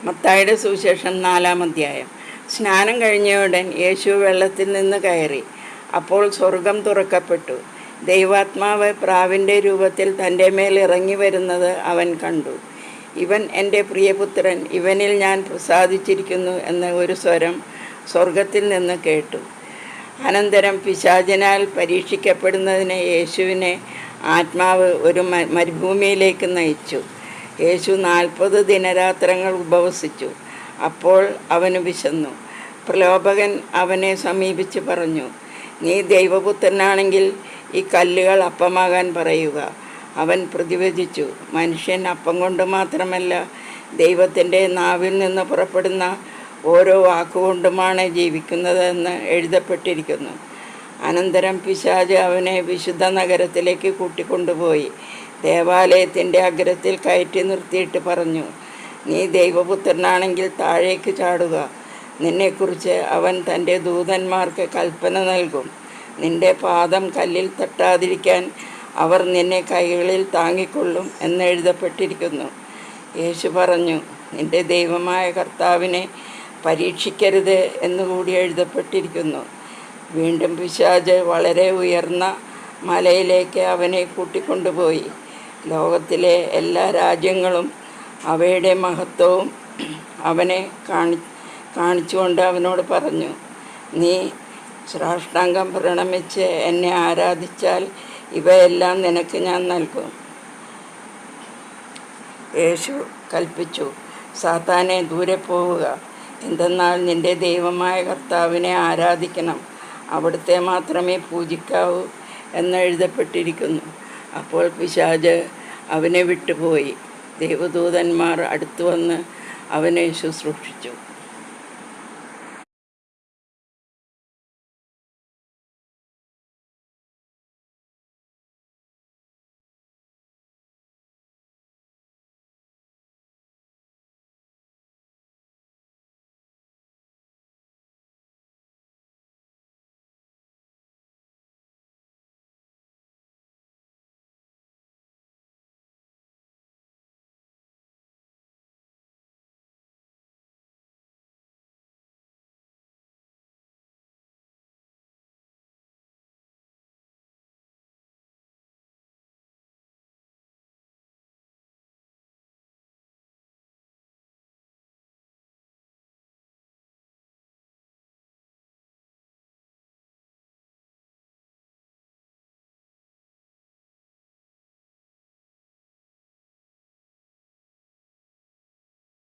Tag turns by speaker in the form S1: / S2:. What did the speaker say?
S1: മത്തായിയുടെ സുവിശേഷം 4-ാം അധ്യായം. സ്നാനം കഴിഞ്ഞയുടൻ യേശു വെള്ളത്തിൽ നിന്ന് കയറി. അപ്പോൾ സ്വർഗം തുറക്കപ്പെട്ടു. ദൈവാത്മാവ് പ്രാവിൻ്റെ രൂപത്തിൽ തൻ്റെ മേൽ ഇറങ്ങി വരുന്നത് അവൻ കണ്ടു. ഇവൻ എൻ്റെ പ്രിയപുത്രൻ, ഇവനിൽ ഞാൻ പ്രസാദിച്ചിരിക്കുന്നു എന്ന ഒരു സ്വരം സ്വർഗത്തിൽ നിന്ന് കേട്ടു. അനന്തരം പിശാചിനാൽ പരീക്ഷിക്കപ്പെടുന്നതിന് യേശുവിനെ ആത്മാവ് ഒരു മരുഭൂമിയിലേക്ക് നയിച്ചു. യേശു 40 ദിനരാത്രങ്ങൾ ഉപവസിച്ചു. അപ്പോൾ അവന് വിശന്നു. പ്രലോഭകൻ അവനെ സമീപിച്ച് പറഞ്ഞു, നീ ദൈവപുത്രനാണെങ്കിൽ ഈ കല്ലുകൾ അപ്പമാകാൻ പറയുക. അവൻ പ്രതിവചിച്ചു, മനുഷ്യൻ അപ്പം കൊണ്ട് മാത്രമല്ല, ദൈവത്തിൻ്റെ നാവിൽ നിന്ന് പുറപ്പെടുന്ന ഓരോ വാക്കുകൊണ്ടുമാണ് ജീവിക്കുന്നതെന്ന് എഴുതപ്പെട്ടിരിക്കുന്നു. അനന്തരം പിശാച് അവനെ വിശുദ്ധ നഗരത്തിലേക്ക് കൂട്ടിക്കൊണ്ടുപോയി ദേവാലയത്തിൻ്റെ അഗ്രത്തിൽ കയറ്റി നിർത്തിയിട്ട് പറഞ്ഞു, നീ ദൈവപുത്രനാണെങ്കിൽ താഴേക്ക് ചാടുക. നിന്നെക്കുറിച്ച് അവൻ തൻ്റെ ദൂതന്മാർക്ക് കൽപ്പന നൽകും. നിൻ്റെ പാദം കല്ലിൽ തട്ടാതിരിക്കാൻ അവർ നിന്നെ കൈകളിൽ താങ്ങിക്കൊള്ളും എന്നെഴുതപ്പെട്ടിരിക്കുന്നു. യേശു പറഞ്ഞു, നിൻ്റെ ദൈവമായ കർത്താവിനെ പരീക്ഷിക്കരുത് എന്നുകൂടി എഴുതപ്പെട്ടിരിക്കുന്നു. വീണ്ടും പിശാച് വളരെ ഉയർന്ന മലയിലേക്ക് അവനെ കൂട്ടിക്കൊണ്ടുപോയി. ലോകത്തിലെ എല്ലാ രാജ്യങ്ങളും അവയുടെ മഹത്വവും അവനെ കാണിച്ചുകൊണ്ട് അവനോട് പറഞ്ഞു, നീ സാഷ്ടാംഗം പ്രണമിച്ച് എന്നെ ആരാധിച്ചാൽ ഇവയെല്ലാം നിനക്ക് ഞാൻ നൽകും. യേശു കൽപ്പിച്ചു, സാത്താനെ ദൂരെ പോവുക. എന്തെന്നാൽ നിൻ്റെ ദൈവമായ കർത്താവിനെ ആരാധിക്കണം, അവിടുത്തെ മാത്രമേ പൂജിക്കാവൂ എന്നെഴുതപ്പെട്ടിരിക്കുന്നു. അപ്പോൾ പിശാച് അവനെ വിട്ടുപോയി. ദൈവദൂതന്മാർ അടുത്തു വന്ന് അവനെ ശുശ്രൂഷിച്ചു.